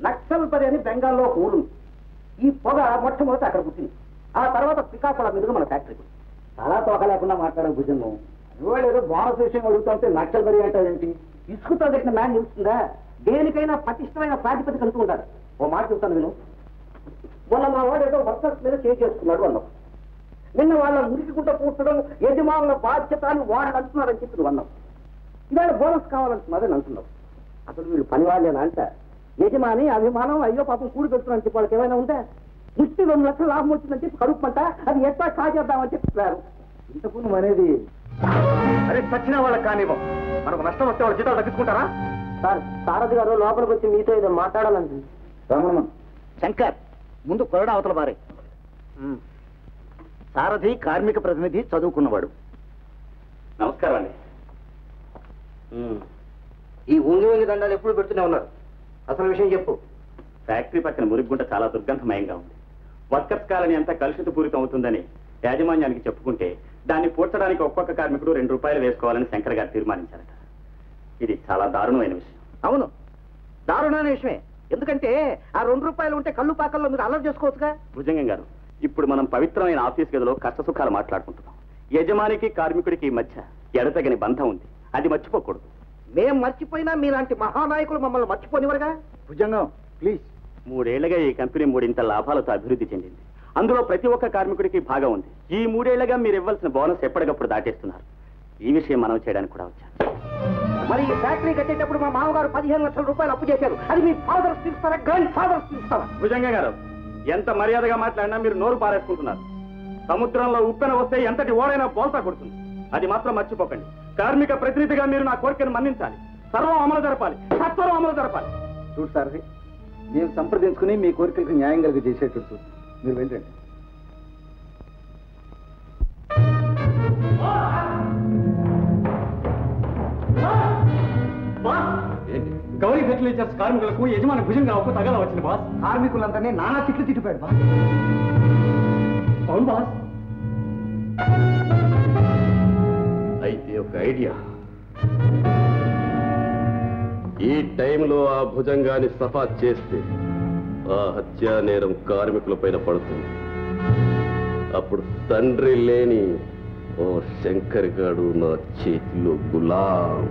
నక్సల్బరి అని బెంగాల్లో ఊరుంది. ఈ పొగ మొట్టమొదటి అక్కడ పుట్టింది. ఆ తర్వాత శ్రీకాకుళం మీదుగా మన ఫ్యాక్టరీ. చాలా తోక లేకుండా మాట్లాడే భుజంగం. ఇవాళ ఏదో బోనస్ విషయం అడుగుతుంటే నక్సల్బరి అంటారేంటి? ఇసుకుతో దగ్గర మ్యాన్ నిలుస్తుందా? దేనికైనా పటిష్టమైన ప్రాతిపదిక అంటూ ఉండాలి. ఓ మాట చెప్తాను విను. మొన్న మా వాడు ఏదో వర్కర్స్ మీద చేసుకున్నాడు అన్నావు. నిన్న వాళ్ళ మురికిగుంట పూడ్చడం యజమానుల బాధ్యత అని వాళ్ళు అంటున్నారని చెప్పి నువ్వు అన్నావు. ఇవాళ బోనస్ కావాలంటున్నారని అంటున్నావు. అసలు వీళ్ళు పని వాళ్ళేనా అంట? యజమాని అభిమానం అయ్యో పాపం కూడి పెడుతున్నారని చెప్పి వాళ్ళకి ఏమైనా ఉంటే ముష్టి 2 లక్షలు లాభం వచ్చిందని చెప్పి కడుపుమంట అది ఎట్లా కాజేద్దామని చెప్పారు. ఇంతకు నువ్వు అనేది అరే చచ్చిన వాళ్ళకి కానివ్వం. మనకు నష్టం వస్తే వాళ్ళ జీతాలు తగ్గించుకుంటారా? సార్ సారథి గారు లోపలికి వచ్చి మీతో ఏదో మాట్లాడాలండి. శంకర్ ముందు కొరడా అవతల బారే. సారథి కార్మిక ప్రతినిధి, చదువుకున్నవాడు. నమస్కారం అండి. ఈ ఉంగి దండాలు ఎప్పుడు పెడుతూనే ఉన్నారు. అసలు విషయం చెప్పు. ఫ్యాక్టరీ పక్కన మురిగుంట చాలా దుర్గంధమయంగా ఉంది. వర్కర్స్ కాలనీ అంతా కలుషితపూరితం అవుతుందని యాజమాన్యానికి చెప్పుకుంటే దాన్ని పూడ్చడానికి ఒక్కొక్క కార్మికుడు 2 రూపాయలు వేసుకోవాలని శంకర్ గారు తీర్మానించారట. ఇది చాలా దారుణమైన విషయం. అవును, దారుణమైన విషయమే. ఎందుకంటే ఆ 2 రూపాయలు ఉంటే కళ్ళు పాకల్లో మీరు అల్లరి చేసుకోవచ్చుగా. భుజంగం గారు, ఇప్పుడు మనం పవిత్రమైన ఆఫీస్ గదిలో కష్టసుఖాలు మాట్లాడుకుంటున్నాం. యజమానికి కార్మికుడికి మధ్య ఎడతెగని బంధం ఉంది. అది మర్చిపోకూడదు. మేం మర్చిపోయినా మీలాంటి మహానాయకులు మమ్మల్ని మర్చిపోనివరుగా. భుజంగం ప్లీజ్. 3 ఏళ్లుగా ఈ కంపెనీ 3 లాభాలతో అభివృద్ధి చెందింది. అందులో ప్రతి ఒక్క కార్మికుడికి భాగం ఉంది. ఈ 3 ఏళ్లుగా మీరు ఇవ్వాల్సిన బోనస్ ఎప్పటికప్పుడు దాటేస్తున్నారు. ఈ విషయం మనం చేయడానికి కూడా వచ్చాను. మరి ఈ ఫ్యాక్టరీ కట్టేటప్పుడు మా మామగారు 15 లక్షల రూపాయలు అప్పు చేశారు. అది మీ ఫాదర్స్ తీస్తారా, గ్రాండ్ ఫాదర్స్ తీస్తారా? భుజంగం గారు, ఎంత మర్యాదగా మాట్లాడినా మీరు నోరు పారేసుకుంటున్నారు. సముద్రంలో ఉప్పెన వస్తే ఎంతటి ఓడైనా బోల్తా కొడుతుంది. అది మాత్రం మర్చిపోకండి. కార్మిక ప్రతినిధిగా మీరు నా కోరికను మన్నించాలి. సర్వం అమలు జరపాలి, సత్వరం అమలు జరపాలి. చూడు సార్, మేము సంప్రదించుకుని మీ కోరికలకు న్యాయం కలిగి చేసేటట్టు మీరు వెళ్ళండి. గౌరీ ఫెర్టిలైజర్స్ కార్మికులకు యజమాని భుజంగాకు తగల వచ్చింది బాస్. కార్మికులందరినీ నానా తిట్లు తిట్టిపోయాడు బాస్. అవును బాస్. అయితే ఒక ఐడియా. ఈ టైంలో ఆ భుజంగాన్ని సఫా చేస్తే ఆ హత్యా నేరం కార్మికుల పైన పడుతుంది. అప్పుడు తండ్రి లేని ఓ శంకర్ గాడు నా చేతిలో గులాం.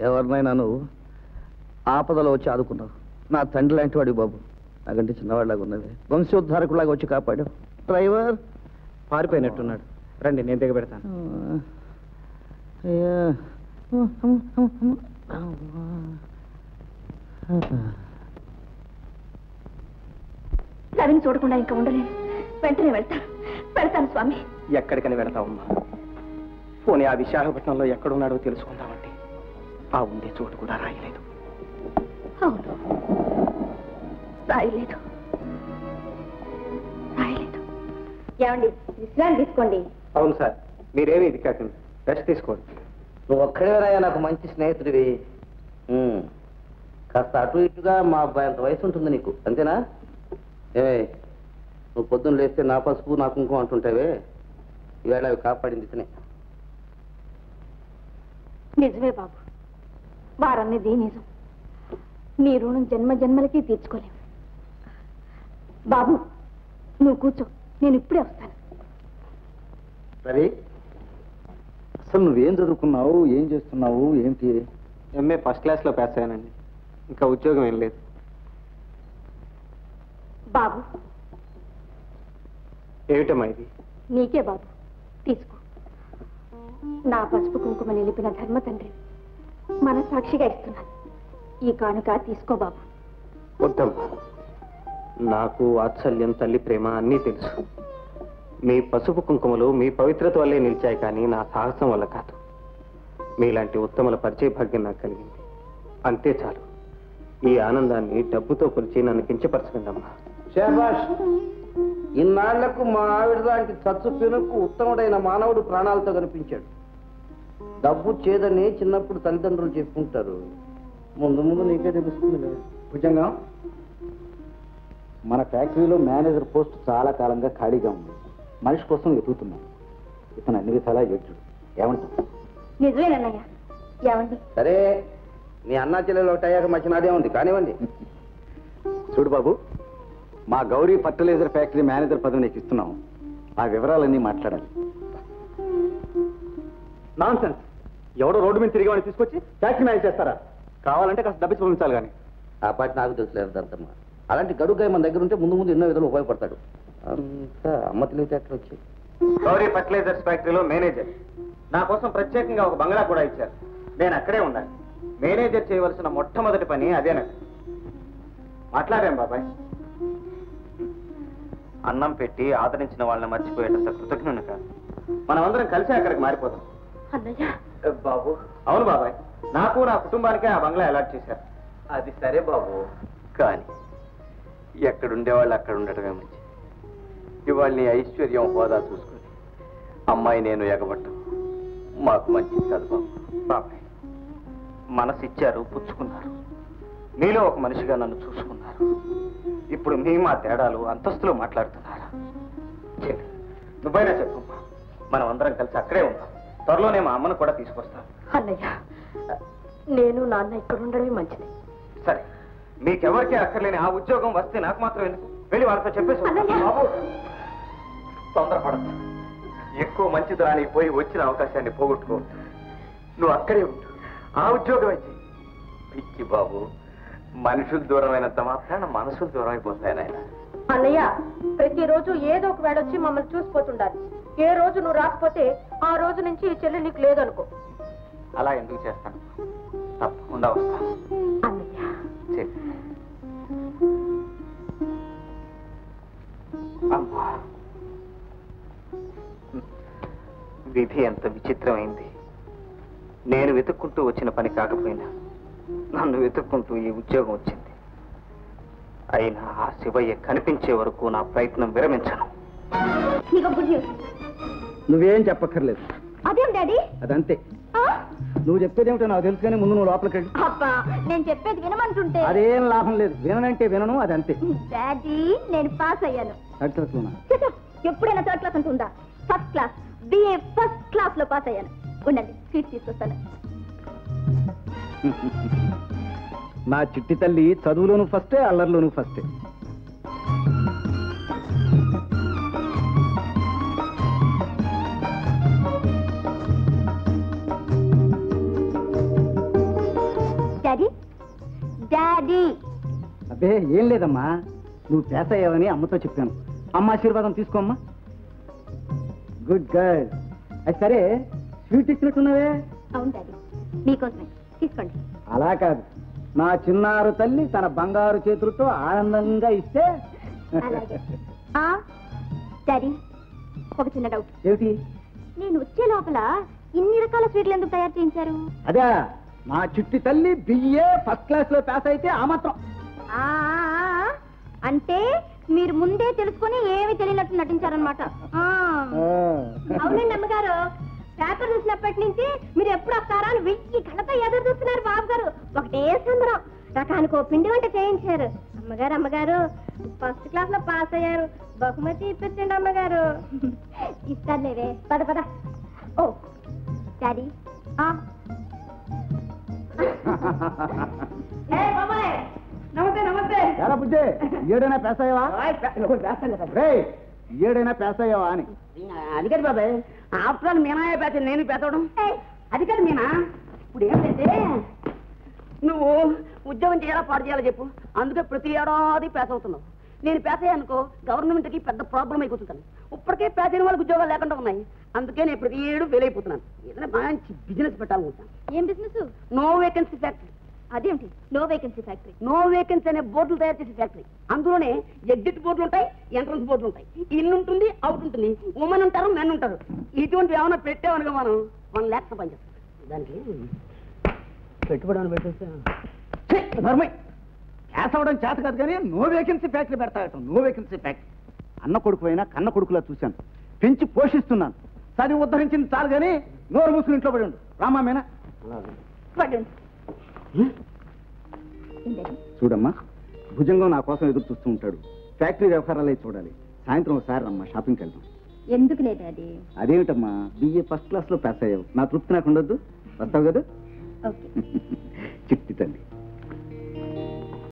ఎవరినైనా నువ్వు ఆపదలో వచ్చి ఆదుకున్నావు. నా తండ్రి లాంటి వాడి బాబు. నాకంటే చిన్నవాడిలాగా ఉన్నది. వంశోద్ధారకులాగా వచ్చి కాపాడు. డ్రైవర్ పారిపోయినట్టున్నాడు. రండి, నేను దిగ పెడతాను. రవిని చూడకుండా ఇంకా ఉండలేను. వెంటనే వెళ్తాను స్వామి. ఎక్కడికని వెళతావమ్మా? పోనీ ఆ విశాఖపట్నంలో ఎక్కడున్నాడో తెలుసుకుందామంటే ఆ ఉండే చోటు కూడా రాయలేదు. అవును, రాయలేదు. ఏమండి, విశ్రాంతి తీసుకోండి. అవును సార్, మీరేమి ఇది కాకండి, రెస్ట్ తీసుకోండి. నువ్వు ఒక్కడేరాయా నాకు మంచి స్నేహితుడివి. కాస్త అటు ఇటుగా మా అబ్బాయి అంత వయసు ఉంటుంది నీకు, అంతేనా? నువ్వు పొద్దున్న లేస్తే నా పసుపు నా కుంకుమ అంటుంటావే, ఈవేళ అవి కాపాడింది ఇతనే. నిజమే బాబు, వారన్నది నిజం. నీ రుణం జన్మ జన్మలకి తీర్చుకోలేము. బాబు నువ్వు కూర్చో, నేను ఇప్పుడే వస్తాను. సరే, అసలు నువ్వేం చదువుకున్నావు, ఏం చేస్తున్నావు, ఏంటి? ఎంఏ ఫస్ట్ క్లాస్లో పాస్ అయ్యానండి. ఇంకా ఉద్యోగం ఏం లేదు. బాబు ఏమిటమ్మా ఇది? నీకే బాబు, తీసుకో. నా పసుపు కుంకుమ నిలిపిన ధర్మ తండ్రి మనసాక్షిగా ఇస్తున్నాను. ఈ కానుక తీసుకో బాబు. వద్దమ్మా, నాకు వాత్సల్యం, తల్లి ప్రేమ అన్నీ తెలుసు. మీ పసుపు కుంకుమలు మీ పవిత్రత వల్లే నిలిచాయి, కానీ నా సాహసం వల్ల కాదు. మీలాంటి ఉత్తముల పరిచయ భాగ్యం నాకు కలిగింది. అంతే చాలు. ఈ ఆనందాన్ని డబ్బుతో కొలిచి నన్ను కించపరచకండి అమ్మా. శాబాష్. ఇన్నాళ్లకు మా ఆవిడ లాంటి చచ్చు పినుకు ఉత్తముడైన మానవుడు ప్రాణాలతో కనిపించాడు. డబ్బు చేదని చిన్నప్పుడు తల్లిదండ్రులు చెప్పుకుంటారు. ముందు ముందు నీకే తెలుస్తుంది. భుజంగా, మన ఫ్యాక్టరీలో మేనేజర్ పోస్ట్ చాలా కాలంగా ఖాళీగా ఉంది. మనిషి కోసం వెతుకుతున్నాం. ఇతను అన్ని విధాలా యోగ్యుడు. ఏమంటావు? నిజమేనన్నయ్య. ఏమండి? సరే, మీ అన్నా చెల్లెలు ఒకటి అయ్యాక మధ్యనాదే ఉంది, కానివ్వండి. చూడు బాబు, మా గౌరీ ఫర్టిలైజర్ ఫ్యాక్టరీ మేనేజర్ పదవి నీకు ఇస్తున్నాం. ఆ వివరాలన్నీ మాట్లాడాలి. Non sense. ఎవడో రోడ్డు మీద తిరిగి వాడిని తీసుకొచ్చి ఫ్యాక్టరీ మేనేజ్ చేస్తారా? కావాలంటే కాస్త డబ్బిచ్చి పంపించాలి. కానీ ఆ పాటి నాకు తెలుసులేదు అంతమ్మ. అలాంటి గడుగ్గాయ మన దగ్గర ఉంటే ముందు ముందు ఎన్నో విధాలు ఉపయోగపడతాడు. అంతా అమ్మ తెలివితేటలు వచ్చి. గౌరీ ఫర్టిలైజర్స్ ఫ్యాక్టరీలో మేనేజర్. నా కోసం ప్రత్యేకంగా ఒక బంగ్లా కూడా ఇచ్చారు. నేను అక్కడే ఉండాలి. మేనేజర్ చేయవలసిన మొట్టమొదటి పని అదేనండి. మాట్లాడాం బాబాయ్. అన్నం పెట్టి ఆదరించిన వాళ్ళని మర్చిపోయేటంత కృతజ్ఞుని కాదు. మనమందరం కలిసి అక్కడికి మారిపోతాం. అన్నయ్య. బాబు. అవును బాబాయ్, నాకు నా కుటుంబానికే ఆ బంగ్లా అలాట్ చేశారు. అది సరే బాబు, కానీ ఎక్కడుండేవాళ్ళు అక్కడ ఉండటమే మంచి. ఇవాళ నీ ఐశ్వర్యం హోదా చూసుకుని అమ్మాయి నేను ఎగబట్టం మాకు మంచిది కాదు బాబు. బాబాయ్, మనసు ఇచ్చారు, పుచ్చుకున్నారు. మీలో ఒక మనిషిగా నన్ను చూసుకున్నారు. ఇప్పుడు మీ మా తేడాలు అంతస్తులో మాట్లాడుతున్నారా? చెల్లి, నువ్వైనా చెప్పమ్మా. మనం అందరం కలిసి అక్కడే ఉంటాం. త్వరలోనే మా అమ్మను కూడా తీసుకొస్తాను. అన్నయ్య, నేను నాన్న ఇక్కడ ఉండడమే మంచిది. సరే, మీకెవరికీ అక్కర్లేని ఆ ఉద్యోగం వస్తే నాకు మాత్రం ఎందుకు? వెళ్ళి వాళ్ళతో చెప్పేసి బాబు, తొందరపడద్దు. ఎక్కువ మంచిది రాని పోయి వచ్చిన అవకాశాన్ని పోగొట్టుకోవద్దు. నువ్వు అక్కడే ఉంటు. ఆ ఉద్యోగం అయితే పిచ్చి బాబు. మనుషులు దూరమైనంత మాత్రాన మనసులు దూరం అయిపోతాయి నాయన. అన్నయ్య, ప్రతిరోజు ఏదో ఒక వేళ వచ్చి మమ్మల్ని చూసిపోతుండాలి. ఏ రోజు నువ్వు రాకపోతే ఆ రోజు నుంచి ఈ చెల్లి నీకు లేదనుకో. అలా ఎందుకు చేస్తాను? తప్పకుండా వస్తాను. అన్నయ్య. అమ్మా, విధి ఎంత విచిత్రమైంది. నేను వెతుక్కుంటూ వచ్చిన పని కాకపోయినా నన్ను వెతుక్కుంటూ ఈ ఉద్యోగం వచ్చింది. అయినా ఆ శివయ్య కనిపించే వరకు నా ప్రయత్నం విరమించను. నువ్వేం చెప్పక్కర్లేదు. అదేం డాడీ? అదంతే. నువ్వు చెప్పేదేమిటో నాకు తెలుసు, కానీ ముందు నువ్వు లోపలికి వెళ్ళి. అబ్బా, నేను చెప్పేది వినమంటుంటే. అదేం లాభం లేదు. విననంటే వినను, అదంతే. డాడీ, నేను పాస్ అయ్యాను. థర్డ్ క్లాస్ లోనా? ఎప్పుడైనా థర్డ్ క్లాస్ అంటుందా? First class, BA first class లో పాస్ అయ్యాను. ఉండండి, సీట్ తీసుకొస్తాను. నా చిట్టి తల్లి చదువులోను ఫస్టే, అల్లరిలోను ఫస్టే. Daddy, daddy. అబ్బే ఏం లేదమ్మా, నువ్వు పాస్ అయ్యావని అమ్మతో చెప్పాను. అమ్మ ఆశీర్వాదం తీసుకోమ్మా. Good girl. అది సరే, స్వీట్ ఇచ్చినట్టున్నావే. అవును డాడీ, మీకోసమే. తీసుకోండి. అలా కాదు, నా చిన్నారు తల్లి తన బంగారు చేతులతో ఆనందంగా ఇస్తే. అలాగే. డాడీ, ఒక చిన్న డౌట్. ఏమిటి? నేను వచ్చే లోపల ఇన్ని రకాల స్వీట్లు ఎందుకు తయారు చేయించారు? అదే, నా చిట్టి తల్లి బిఏ ఫస్ట్ క్లాస్ లో పాస్ అయితే ఆ మాత్రం. అంటే మీరు ముందే తెలుసుకొని ఏమి తెలియనట్టు నటించారనమాట. అవునండి అమ్మగారు, పేపర్ చూసినప్పటి నుంచి మీరు ఎప్పుడు వస్తారా అని 1000 కళ్ళతో ఎదురు చూస్తున్నారు బాబు గారు. ఒకటే సంబరం. రకానికి ఓ పిండి వంట చేయించారు. అమ్మగారు ఫస్ట్ క్లాస్ లో పాస్ అయ్యారు, బహుమతి ఇప్పించండి అమ్మగారు. ఇస్తారులేవే, పద పద. ఓ డాడీ, నమస్తే నమస్తే. ఎలా బుజ్జే, ఏడైనా పాస్ అయ్యావా? ఏడైనా పాస్ అయ్యావా అని. అది కాదు బాబాయ్, ఆఫ్టర్ ఆల్ మీనాయే పేత, నేను పేతవడం. అది కాదు మీనా, ఇప్పుడు ఏంటంటే నువ్వు ఉద్యోగం చేయాలా పాడు చేయాలో చెప్పు. అందుకే ప్రతి ఏడాది పేస్ అవుతున్నావు. నేను పేస్ అయ్యానుకో గవర్నమెంట్కి పెద్ద ప్రాబ్లం అయిపోతుంటాను. ఇప్పటికే పేస్ అయిన వాళ్ళకి ఉద్యోగాలు లేకుండా ఉన్నాయి. అందుకే నేను ప్రతి ఏడు ఫెయిల్ అయిపోతున్నాను. ఏదైనా మంచి బిజినెస్ పెట్టాలనుకుంటాను. ఏం బిజినెస్? No vacancy factory. అదేమిటి no vacancy factory? No vacancy అనే బోర్డులు తయారు చేసే ఫ్యాక్టరీ. అందులోనే ఎగ్జిట్ బోర్డులు ఉంటాయి, ఎంట్రన్స్ బోర్డులు ఉంటాయి. ఇల్లు ఉంటుంది, అవుట్ ఉంటుంది, ఉమెన్ ఉంటారు, మెన్ ఉంటారు. ఇటువంటి ఏమైనా పెట్టామనుకో మనం 1 lakh పనిచేస్తాం. దానికి పెట్టుబడి పెట్టేస్తే ధర్మయ్య క్యాస్ అవ్వడం చేత కాదు కానీ నో వేకెన్సీ ఫ్యాక్టరీ పెడతాడట. No vacancy factory. అన్న కొడుకు అయినా కన్న కొడుకులా చూశాను, పెంచి పోషిస్తున్నాను. చదివి ఉద్ధరించింది చాలు కానీ నోరు మూసుకుని ఇంట్లో పడి ఉండు. రామా మేనా చూడమ్మా, భుజంగం నా కోసం ఎదురు చూస్తూ ఉంటాడు. ఫ్యాక్టరీ వ్యవహారాలే చూడాలి. సాయంత్రం ఒకసారి రమ్మా, షాపింగ్కి వెళ్దాం. ఎందుకు లేదు అది? అదేమిటమ్మా, బిఏ ఫస్ట్ క్లాస్ లో పాస్ అయ్యావు, నా తృప్తి నాకు ఉండొద్దు. వస్తావు కదా? చిట్టి తల్లి.